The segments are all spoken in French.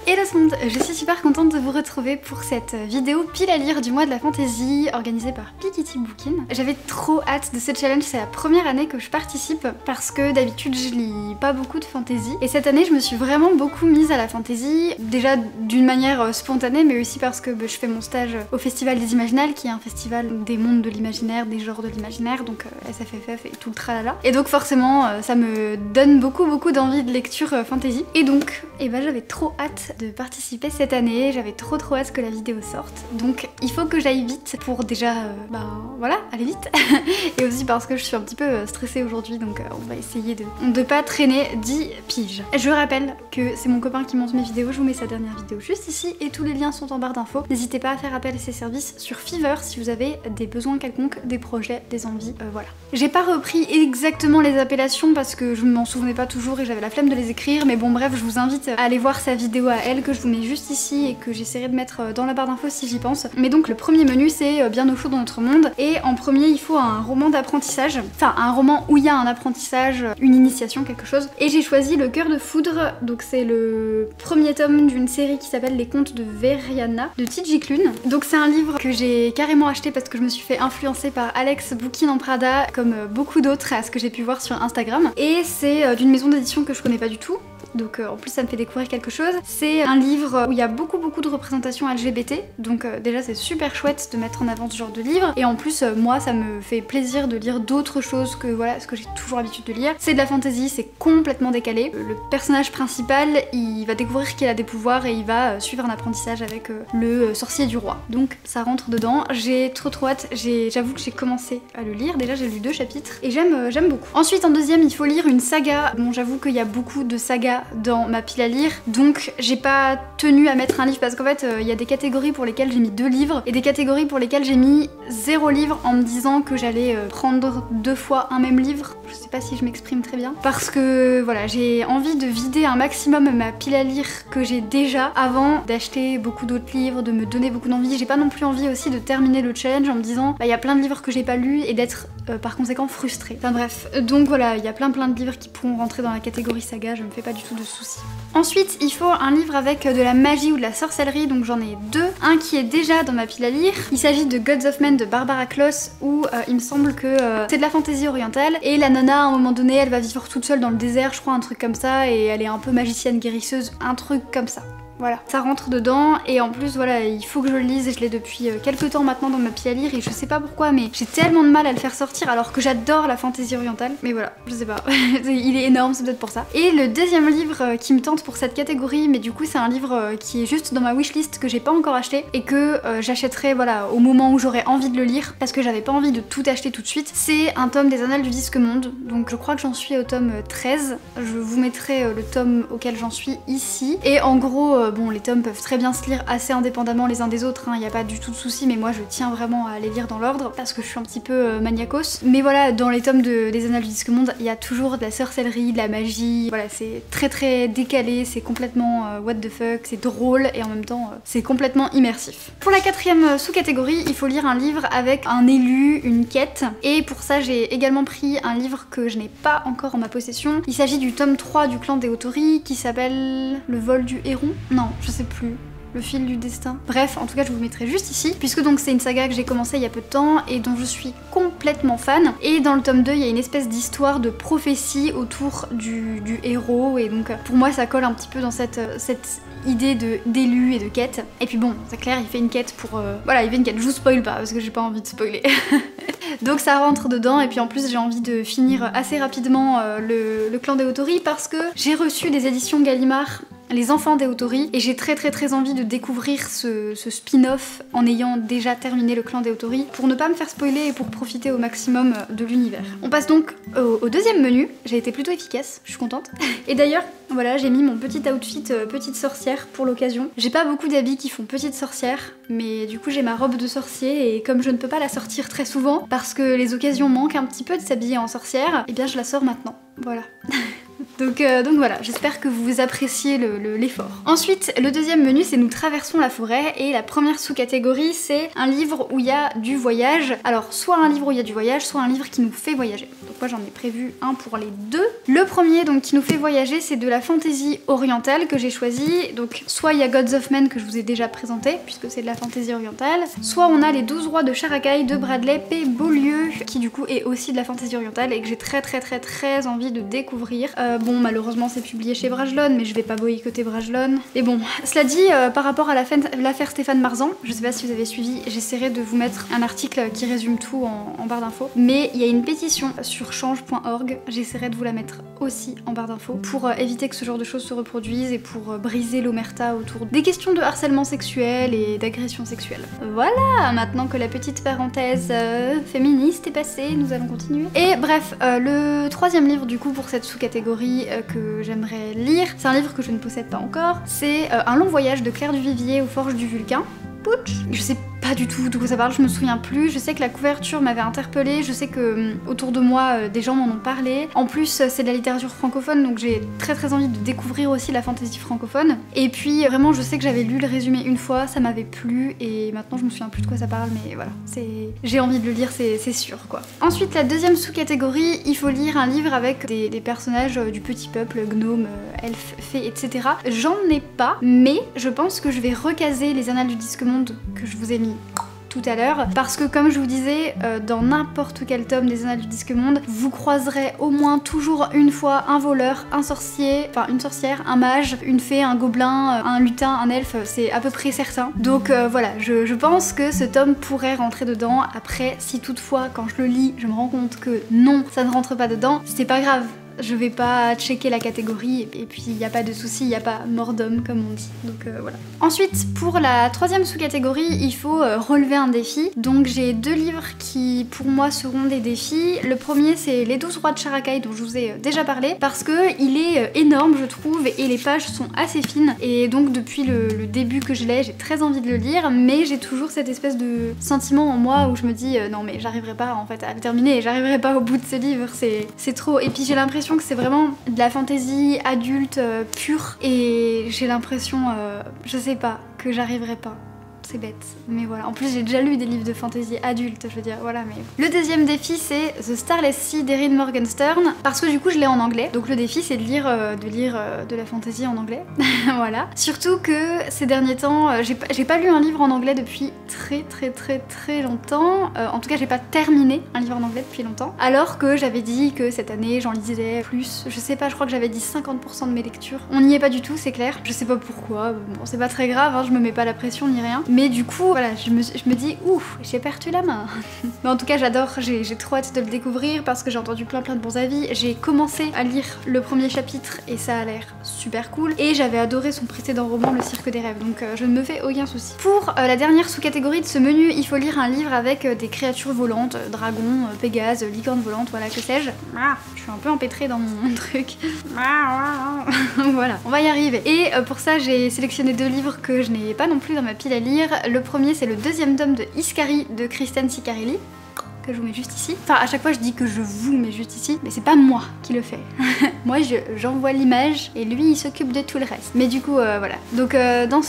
Hello tout le monde, je suis super contente de vous retrouver pour cette vidéo pile à lire du mois de la fantasy organisée par Piketty Bookin. J'avais trop hâte de ce challenge, c'est la première année que je participe parce que d'habitude je lis pas beaucoup de fantasy et cette année je me suis vraiment beaucoup mise à la fantasy, déjà d'une manière spontanée mais aussi parce que je fais mon stage au Festival des Imaginales qui est un festival des mondes de l'imaginaire, des genres de l'imaginaire, donc SFFF et tout le tralala. Et donc forcément ça me donne beaucoup d'envie de lecture fantasy et donc j'avais trop hâte de participer cette année, j'avais trop hâte que la vidéo sorte, donc il faut que j'aille vite pour déjà, voilà, aller vite et aussi parce que je suis un petit peu stressée aujourd'hui, donc on va essayer de pas traîner 10 piges. Je rappelle que c'est mon copain qui monte mes vidéos, je vous mets sa dernière vidéo juste ici et tous les liens sont en barre d'infos. N'hésitez pas à faire appel à ses services sur Fiverr si vous avez des besoins quelconques, des projets, des envies, voilà. J'ai pas repris exactement les appellations parce que je m'en souvenais pas toujours et j'avais la flemme de les écrire, mais bon bref, je vous invite à aller voir sa vidéo à elle que je vous mets juste ici et que j'essaierai de mettre dans la barre d'infos si j'y pense. Mais donc le premier menu c'est Bien au chaud dans notre monde et en premier il faut un roman d'apprentissage, enfin un roman où il y a un apprentissage, une initiation, quelque chose. Et j'ai choisi Le Cœur de Foudre, donc c'est le premier tome d'une série qui s'appelle Les Contes de Veriana de T.J. Klune. Donc c'est un livre que j'ai carrément acheté parce que je me suis fait influencer par Alex Bookin en Prada comme beaucoup d'autres à ce que j'ai pu voir sur Instagram. Et c'est d'une maison d'édition que je connais pas du tout. Donc en plus ça me fait découvrir quelque chose. C'est un livre où il y a beaucoup de représentations LGBT, donc déjà c'est super chouette de mettre en avant ce genre de livre. Et en plus moi ça me fait plaisir de lire d'autres choses que voilà, ce que j'ai toujours l'habitude de lire. C'est de la fantasy, c'est complètement décalé. Le personnage principal il va découvrir qu'il a des pouvoirs et il va suivre un apprentissage avec le sorcier du roi. Donc ça rentre dedans. J'ai trop hâte, j'avoue que j'ai commencé à le lire, déjà j'ai lu 2 chapitres et j'aime beaucoup. Ensuite en deuxième il faut lire une saga. Bon j'avoue qu'il y a beaucoup de sagas dans ma pile à lire, donc j'ai pas tenu à mettre un livre parce qu'en fait il y a des catégories pour lesquelles j'ai mis 2 livres et des catégories pour lesquelles j'ai mis 0 livre en me disant que j'allais prendre 2 fois un même livre. Je sais pas si je m'exprime très bien parce que voilà, j'ai envie de vider un maximum ma pile à lire que j'ai déjà avant d'acheter beaucoup d'autres livres, de me donner beaucoup d'envie. J'ai pas non plus envie aussi de terminer le challenge en me disant il y a plein de livres que j'ai pas lus et d'être par conséquent frustrée. Enfin bref, donc voilà, il y a plein de livres qui pourront rentrer dans la catégorie saga, je me fais pas du tout de soucis. Ensuite, il faut un livre avec de la magie ou de la sorcellerie, donc j'en ai 2. Un qui est déjà dans ma pile à lire, il s'agit de Gods of Men de Barbara Kloss où il me semble que c'est de la fantaisie orientale et la nana à un moment donné elle va vivre toute seule dans le désert, je crois un truc comme ça, et elle est un peu magicienne guérisseuse, un truc comme ça. Voilà, ça rentre dedans et en plus voilà, il faut que je le lise et je l'ai depuis quelques temps maintenant dans ma pile à lire et je sais pas pourquoi mais j'ai tellement de mal à le faire sortir alors que j'adore la fantaisie orientale, mais voilà, je sais pas, il est énorme, c'est peut-être pour ça. Et le deuxième livre qui me tente pour cette catégorie, mais du coup c'est un livre qui est juste dans ma wishlist que j'ai pas encore acheté et que j'achèterai voilà au moment où j'aurai envie de le lire parce que j'avais pas envie de tout acheter tout de suite. C'est un tome des Annales du Disque Monde, donc je crois que j'en suis au tome 13, je vous mettrai le tome auquel j'en suis ici et en gros bon, les tomes peuvent très bien se lire assez indépendamment les uns des autres, il n'y a pas du tout de souci, mais moi je tiens vraiment à les lire dans l'ordre parce que je suis un petit peu maniacos. Mais voilà, dans les tomes des Annales du Disque Monde, il y a toujours de la sorcellerie, de la magie, voilà, c'est très décalé, c'est complètement what the fuck, c'est drôle et en même temps c'est complètement immersif. Pour la quatrième sous-catégorie, il faut lire un livre avec un élu, une quête, et pour ça j'ai également pris un livre que je n'ai pas encore en ma possession. Il s'agit du tome 3 du clan des Autori qui s'appelle Le vol du héron. Non, je sais plus. Le fil du destin. Bref, en tout cas je vous le mettrai juste ici, puisque donc c'est une saga que j'ai commencé il y a peu de temps et dont je suis complètement fan. Et dans le tome 2, il y a une espèce d'histoire de prophétie autour du héros, et donc pour moi ça colle un petit peu dans cette idée d'élu et de quête. Et puis bon, c'est clair, il fait une quête pour... voilà, il fait une quête, je vous spoil pas parce que j'ai pas envie de spoiler. Donc ça rentre dedans, et puis en plus j'ai envie de finir assez rapidement le clan des Autori parce que j'ai reçu des éditions Gallimard, Les Enfants des Autori, et j'ai très envie de découvrir ce spin-off en ayant déjà terminé le clan des Autori pour ne pas me faire spoiler et pour profiter au maximum de l'univers. On passe donc au deuxième menu, j'ai été plutôt efficace, je suis contente. Et d'ailleurs, voilà, j'ai mis mon petit outfit petite sorcière pour l'occasion. J'ai pas beaucoup d'habits qui font petite sorcière, mais du coup j'ai ma robe de sorcier et comme je ne peux pas la sortir très souvent parce que les occasions manquent un petit peu de s'habiller en sorcière, et bien je la sors maintenant, voilà. Donc voilà, j'espère que vous appréciez l'effort. Ensuite, le deuxième menu, c'est nous traversons la forêt, et la première sous-catégorie, c'est un livre où il y a du voyage. Alors, soit un livre où il y a du voyage, soit un livre qui nous fait voyager. Donc moi j'en ai prévu un pour les deux. Le premier donc qui nous fait voyager, c'est de la fantaisie orientale que j'ai choisi. Donc soit il y a Gods of Men que je vous ai déjà présenté, puisque c'est de la fantaisie orientale, soit on a les 12 rois de Sharakai de Bradley P. Beaulieu, qui du coup est aussi de la fantaisie orientale et que j'ai très envie de découvrir. Bon, malheureusement c'est publié chez Brajlon, mais je vais pas boycotter Brajlon. Et bon, cela dit, par rapport à l'affaire Stéphane Marzan, je sais pas si vous avez suivi, j'essaierai de vous mettre un article qui résume tout en barre d'infos, mais il y a une pétition sur change.org, j'essaierai de vous la mettre aussi en barre d'infos pour éviter que ce genre de choses se reproduisent et pour briser l'omerta autour des questions de harcèlement sexuel et d'agression sexuelle. Voilà, maintenant que la petite parenthèse féministe est passée, nous allons continuer. Et bref, le troisième livre du coup pour cette sous-catégorie que j'aimerais lire, c'est un livre que je ne possède pas encore, c'est Un long voyage de Claire Duvivier aux Forges du Vulcain. Je sais pas du tout de quoi ça parle, je me souviens plus. Je sais que la couverture m'avait interpellée, je sais que autour de moi des gens m'en ont parlé. En plus c'est de la littérature francophone, donc j'ai très envie de découvrir aussi la fantaisie francophone. Et puis vraiment je sais que j'avais lu le résumé une fois, ça m'avait plu et maintenant je me souviens plus de quoi ça parle, mais voilà, j'ai envie de le lire, c'est sûr quoi. Ensuite la deuxième sous-catégorie, il faut lire un livre avec des personnages du petit peuple, gnomes, elfes, fées, etc. J'en ai pas, mais je pense que je vais recaser les Annales du Disque Monde que je vous ai mis tout à l'heure, parce que comme je vous disais, dans n'importe quel tome des Annales du Disque Monde, vous croiserez au moins toujours une fois un voleur, un sorcier, enfin une sorcière, un mage, une fée, un gobelin, un lutin, un elfe, c'est à peu près certain. Donc voilà, je pense que ce tome pourrait rentrer dedans. Après, si toutefois, quand je le lis, je me rends compte que non, ça ne rentre pas dedans, c'est pas grave. Je vais pas checker la catégorie et puis il n'y a pas de souci, il n'y a pas mort d'homme comme on dit. Donc voilà. Ensuite, pour la troisième sous-catégorie, il faut relever un défi. Donc j'ai deux livres qui pour moi seront des défis. Le premier c'est Les 12 rois de Sharakai dont je vous ai déjà parlé parce que il est énorme je trouve et les pages sont assez fines. Et donc depuis le début que je l'ai, j'ai très envie de le lire, mais j'ai toujours cette espèce de sentiment en moi où je me dis non mais j'arriverai pas en fait à le terminer, j'arriverai pas au bout de ce livre, c'est trop. Et puis j'ai l'impression que c'est vraiment de la fantaisie adulte pure et j'ai l'impression, je sais pas, que j'arriverai pas. C'est bête, mais voilà. En plus, j'ai déjà lu des livres de fantasy adultes, je veux dire, voilà, mais... Le deuxième défi, c'est The Starless Sea d'Erin Morgenstern, parce que du coup, je l'ai en anglais. Donc le défi, c'est de lire de la fantasy en anglais, voilà. Surtout que ces derniers temps, j'ai pas lu un livre en anglais depuis très longtemps. En tout cas, j'ai pas terminé un livre en anglais depuis longtemps. Alors que j'avais dit que cette année, j'en lisais plus. Je sais pas, je crois que j'avais dit 50% de mes lectures. On n'y est pas du tout, c'est clair. Je sais pas pourquoi. Bon, c'est pas très grave, hein, je me mets pas la pression ni rien. Mais du coup, voilà, je me dis, ouf, j'ai perdu la main. Mais en tout cas, j'adore, j'ai trop hâte de le découvrir parce que j'ai entendu plein de bons avis. J'ai commencé à lire le premier chapitre et ça a l'air super cool. Et j'avais adoré son précédent roman, Le Cirque des Rêves, donc je ne me fais aucun souci. Pour la dernière sous-catégorie de ce menu, il faut lire un livre avec des créatures volantes, dragons, pégases, licornes volantes, voilà, que sais-je. Je suis un peu empêtrée dans mon truc. Voilà, on va y arriver. Et pour ça, j'ai sélectionné deux livres que je n'ai pas non plus dans ma pile à lire. Le premier c'est le deuxième tome de Iskari de Kristen Ciccarelli, que je vous mets juste ici. Enfin à chaque fois je dis que je vous mets juste ici, mais c'est pas moi qui le fais. Moi j'envoie l'image et lui il s'occupe de tout le reste. Mais du coup voilà. Donc dans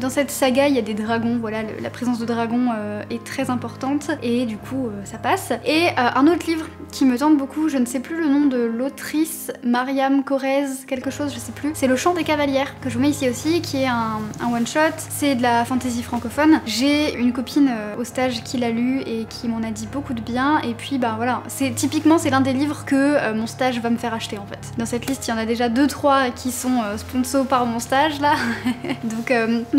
cette saga il y a des dragons, voilà, la présence de dragons est très importante et du coup ça passe. Et un autre livre qui me tente beaucoup, je ne sais plus le nom de l'autrice, Mariam Correz, quelque chose, je sais plus. C'est Le Chant des Cavalières, que je vous mets ici aussi, qui est un one-shot. C'est de la fantasy francophone. J'ai une copine au stage qui l'a lu et qui m'en a dit beaucoup de bien. Et puis bah voilà, typiquement c'est l'un des livres que mon stage va me faire acheter en fait. Dans cette liste, il y en a déjà 2-3 qui sont sponsors par mon stage là. donc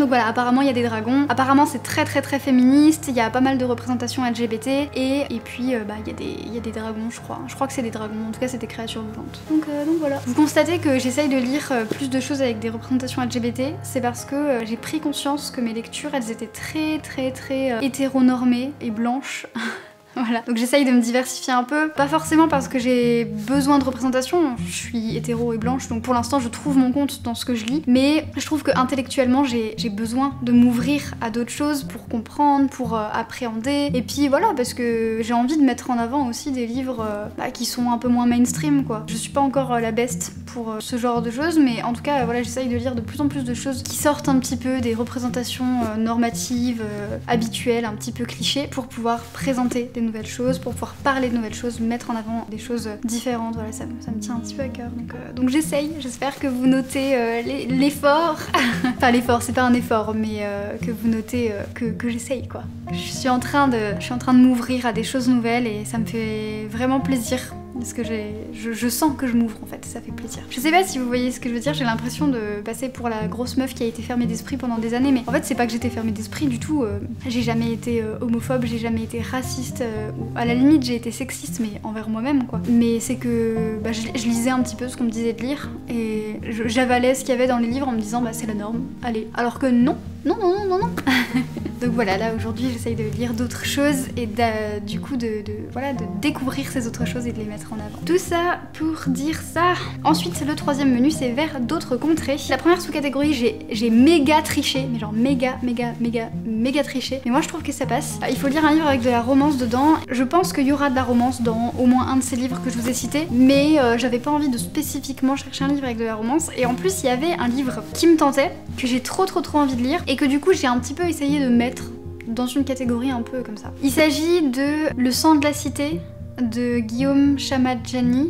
voilà, apparemment il y a des dragons. Apparemment c'est très féministe, il y a pas mal de représentations LGBT. Et puis bah il y a des dragons. Je crois que c'est des dragons, en tout cas c'est des créatures vivantes. Donc voilà. Vous constatez que j'essaye de lire plus de choses avec des représentations LGBT, c'est parce que j'ai pris conscience que mes lectures elles étaient très hétéronormées et blanches. Voilà, donc j'essaye de me diversifier un peu, pas forcément parce que j'ai besoin de représentation, je suis hétéro et blanche, donc pour l'instant je trouve mon compte dans ce que je lis, mais je trouve que intellectuellement j'ai besoin de m'ouvrir à d'autres choses pour comprendre, pour appréhender, et puis voilà, parce que j'ai envie de mettre en avant aussi des livres qui sont un peu moins mainstream quoi. Je suis pas encore la best pour ce genre de choses, mais en tout cas voilà, j'essaye de lire de plus en plus de choses qui sortent un petit peu des représentations normatives, habituelles, un petit peu clichés, pour pouvoir présenter des nouvelles choses, pour pouvoir parler de nouvelles choses, mettre en avant des choses différentes. Voilà, ça me tient un petit peu à cœur. Donc j'essaye, j'espère que vous notez l'effort. Enfin l'effort, c'est pas un effort, mais que vous notez que j'essaye quoi. Je suis en train de m'ouvrir à des choses nouvelles et ça me fait vraiment plaisir. Parce que je sens que je m'ouvre en fait, ça fait plaisir. Je sais pas si vous voyez ce que je veux dire, j'ai l'impression de passer pour la grosse meuf qui a été fermée d'esprit pendant des années, mais en fait c'est pas que j'étais fermée d'esprit du tout, j'ai jamais été homophobe, j'ai jamais été raciste, ou à la limite j'ai été sexiste mais envers moi-même quoi. Mais c'est que je lisais un petit peu ce qu'on me disait de lire et j'avalais ce qu'il y avait dans les livres en me disant bah c'est la norme, allez. Alors que non. Donc voilà, là aujourd'hui j'essaye de lire d'autres choses et du coup de découvrir ces autres choses et de les mettre en avant. Tout ça pour dire ça. Ensuite le troisième menu c'est vers d'autres contrées. La première sous-catégorie j'ai méga triché, mais genre méga triché. Mais moi je trouve que ça passe. Il faut lire un livre avec de la romance dedans. Je pense qu'il y aura de la romance dans au moins un de ces livres que je vous ai cités, mais j'avais pas envie de spécifiquement chercher un livre avec de la romance. Et en plus il y avait un livre qui me tentait, que j'ai trop envie de lire et que du coup j'ai un petit peu essayé de mettre dans une catégorie un peu comme ça. Il s'agit de Le sang de la cité de Guillaume Chamadjian,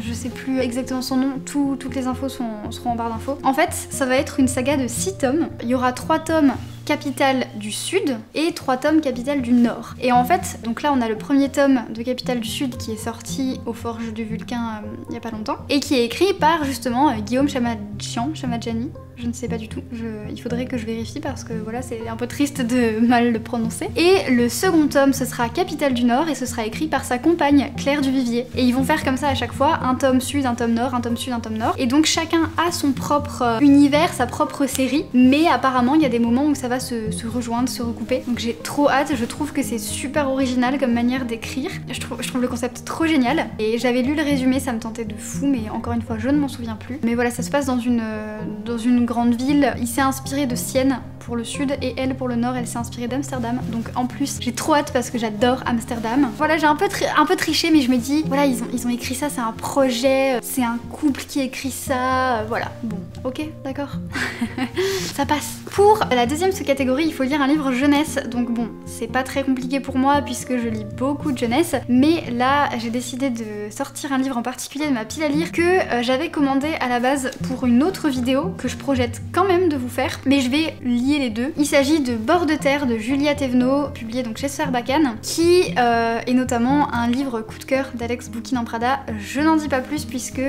je sais plus exactement son nom, toutes les infos seront en barre d'infos. En fait, ça va être une saga de 6 tomes. Il y aura 3 tomes Capitale du Sud et 3 tomes Capitale du Nord. Et en fait, donc là on a le premier tome de Capitale du Sud qui est sorti aux Forges du Vulcain il y a pas longtemps et qui est écrit par justement Guillaume Chamadjian. Je ne sais pas du tout, il faudrait que je vérifie parce que voilà, c'est un peu triste de mal le prononcer. Et le second tome, ce sera Capitale du Nord et ce sera écrit par sa compagne Claire Duvivier. Et ils vont faire comme ça à chaque fois, un tome sud, un tome nord, un tome sud, un tome nord. Et donc chacun a son propre univers, sa propre série, mais apparemment il y a des moments où ça va se rejoindre, se recouper. Donc j'ai trop hâte, je trouve que c'est super original comme manière d'écrire. Je trouve le concept trop génial. Et j'avais lu le résumé, ça me tentait de fou, mais encore une fois je ne m'en souviens plus. Mais voilà, ça se passe dans une grande ville. Il s'est inspiré de Sienne pour le sud et elle pour le nord, elle s'est inspirée d'Amsterdam. Donc en plus j'ai trop hâte parce que j'adore Amsterdam. Voilà, j'ai un peu triché, mais je me dis voilà, ils ont écrit ça, c'est un projet, c'est un couple qui écrit ça, voilà. Bon, ok, d'accord. Ça passe. Pour la deuxième sous-catégorie, il faut lire un livre jeunesse. Donc bon, c'est pas très compliqué pour moi puisque je lis beaucoup de jeunesse, mais là j'ai décidé de sortir un livre en particulier de ma pile à lire que j'avais commandé à la base pour une autre vidéo que je projette quand même de vous faire, mais je vais lier les deux. Il s'agit de Bord de terre de Julia Thévenot, publié donc chez Sarbacane, qui est notamment un livre coup de cœur d'Alex Bouquin en Prada. Je n'en dis pas plus puisque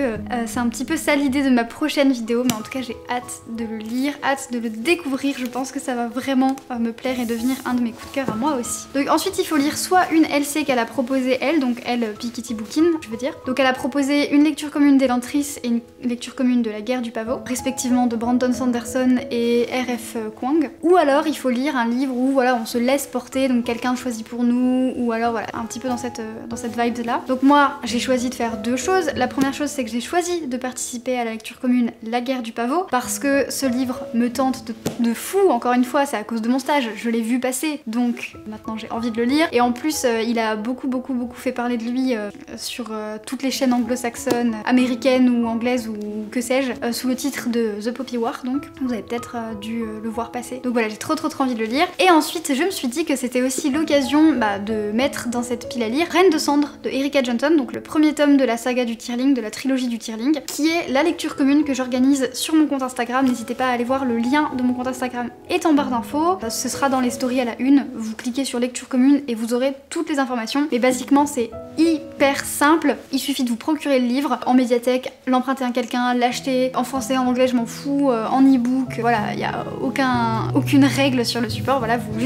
c'est un petit peu ça l'idée de ma prochaine vidéo, mais en tout cas j'ai hâte de le lire, hâte de le découvrir. Je pense que ça va vraiment me plaire et devenir un de mes coups de cœur à moi aussi. Donc ensuite il faut lire soit une LC qu'elle a proposée elle, donc elle Piketty Bookin je veux dire. Donc elle a proposé une lecture commune d'Elantris et une lecture commune de La guerre du pavot, respectivement de Brandon Sanderson et R.F. Kuang. Ou alors il faut lire un livre où voilà, on se laisse porter, donc quelqu'un choisit pour nous, ou alors voilà, un petit peu dans cette vibe là. Donc moi j'ai choisi de faire deux choses. La première chose c'est que j'ai choisi de participer à la lecture commune La guerre du pavot parce que ce livre me tente de fou, encore une fois c'est à cause de mon stage, je l'ai vu passer, donc maintenant j'ai envie de le lire. Et en plus il a beaucoup fait parler de lui sur toutes les chaînes anglo-saxonnes, américaines ou anglaises ou que sais-je, sous le titre de The Poppy War, donc vous avez peut-être dû le voir passer. Donc voilà, j'ai trop envie de le lire. Et ensuite je me suis dit que c'était aussi l'occasion de mettre dans cette pile à lire Reine de cendre de Erika Johnson, donc le premier tome de la saga du Tearling, de la trilogie du Tearling, qui est la lecture commune que j'organise sur mon compte Instagram. N'hésitez pas à aller voir, le lien de mon compte Instagram est en barre d'infos, ce sera dans les stories à la une, vous cliquez sur lecture commune et vous aurez toutes les informations. Mais basiquement c'est hyper simple, il suffit de vous procurer le livre en médiathèque, l'emprunter à quelqu'un, l'acheter en français, en anglais, je m'en fous, en e-book, voilà, il n'y a aucune règle sur le support, voilà, vous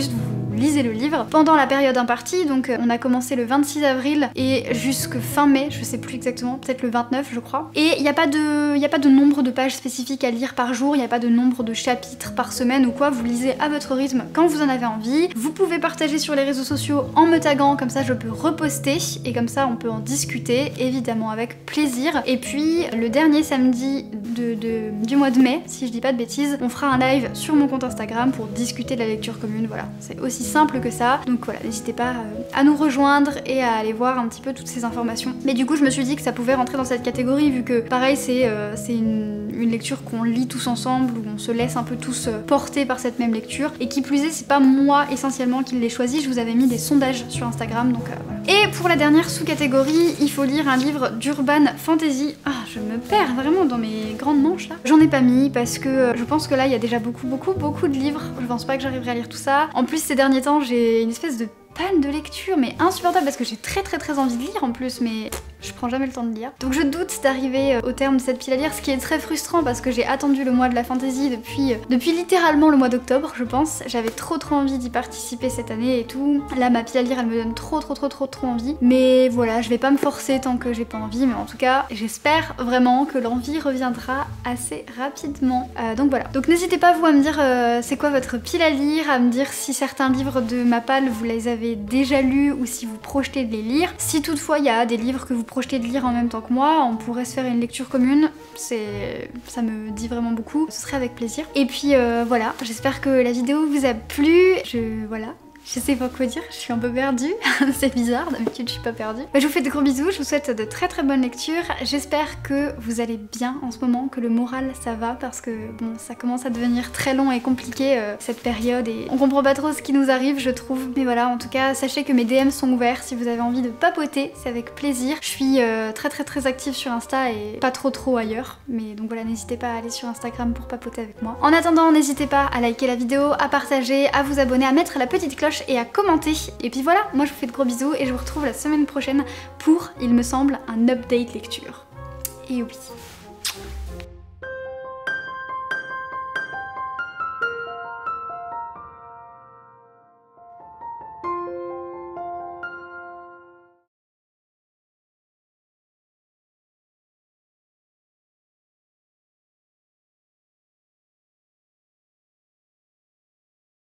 lisez le livre pendant la période impartie. Donc on a commencé le 26 avril et jusque fin mai, je sais plus exactement, peut-être le 29 je crois. Et il n'y a pas de nombre de pages spécifiques à lire par jour, il n'y a pas de nombre de chapitres par semaine ou quoi, vous lisez à votre rythme quand vous en avez envie. Vous pouvez partager sur les réseaux sociaux en me taguant, comme ça je peux reposter et comme ça on peut en discuter, évidemment avec plaisir. Et puis le dernier samedi du mois de mai, si je dis pas de bêtises, on fera un live sur mon compte Instagram pour discuter de la lecture commune, voilà, c'est aussi simple que ça. Donc voilà, n'hésitez pas à nous rejoindre et à aller voir un petit peu toutes ces informations. Mais du coup je me suis dit que ça pouvait rentrer dans cette catégorie vu que pareil c'est une lecture qu'on lit tous ensemble, où on se laisse un peu tous porter par cette même lecture. Et qui plus est, c'est pas moi essentiellement qui l'ai choisi, je vous avais mis des sondages sur Instagram, donc voilà. Et pour la dernière sous-catégorie, il faut lire un livre d'urban fantasy. Ah, je me perds vraiment dans mes grandes manches là. J'en ai pas mis parce que je pense que là il y a déjà beaucoup de livres. Je pense pas que j'arriverai à lire tout ça. En plus ces derniers temps j'ai une espèce de panne de lecture, mais insupportable parce que j'ai très envie de lire en plus, mais je prends jamais le temps de lire. Donc je doute d'arriver au terme de cette pile à lire, ce qui est très frustrant parce que j'ai attendu le mois de la fantasy depuis littéralement le mois d'octobre, je pense. J'avais trop envie d'y participer cette année et tout. Là ma pile à lire elle me donne trop envie. Mais voilà, je vais pas me forcer tant que j'ai pas envie, mais en tout cas j'espère vraiment que l'envie reviendra assez rapidement. Donc voilà. Donc n'hésitez pas vous à me dire c'est quoi votre pile à lire, à me dire si certains livres de ma palle vous les avez déjà lus ou si vous projetez de les lire. Si toutefois il y a des livres que vous projetez de lire en même temps que moi, on pourrait se faire une lecture commune, ça me dit vraiment beaucoup, ce serait avec plaisir. Et puis voilà, j'espère que la vidéo vous a plu, voilà. Je sais pas quoi dire, je suis un peu perdue, c'est bizarre, d'habitude je suis pas perdue. Mais je vous fais de gros bisous, je vous souhaite de très bonnes lectures. J'espère que vous allez bien en ce moment, que le moral ça va, parce que bon, ça commence à devenir très long et compliqué cette période et on comprend pas trop ce qui nous arrive je trouve. Mais voilà, en tout cas, sachez que mes DM sont ouverts si vous avez envie de papoter, c'est avec plaisir. Je suis très active sur Insta et pas trop ailleurs. Mais donc voilà, n'hésitez pas à aller sur Instagram pour papoter avec moi. En attendant, n'hésitez pas à liker la vidéo, à partager, à vous abonner, à mettre la petite cloche et à commenter. Et puis voilà, moi je vous fais de gros bisous et je vous retrouve la semaine prochaine pour, il me semble, un update lecture. Et oui.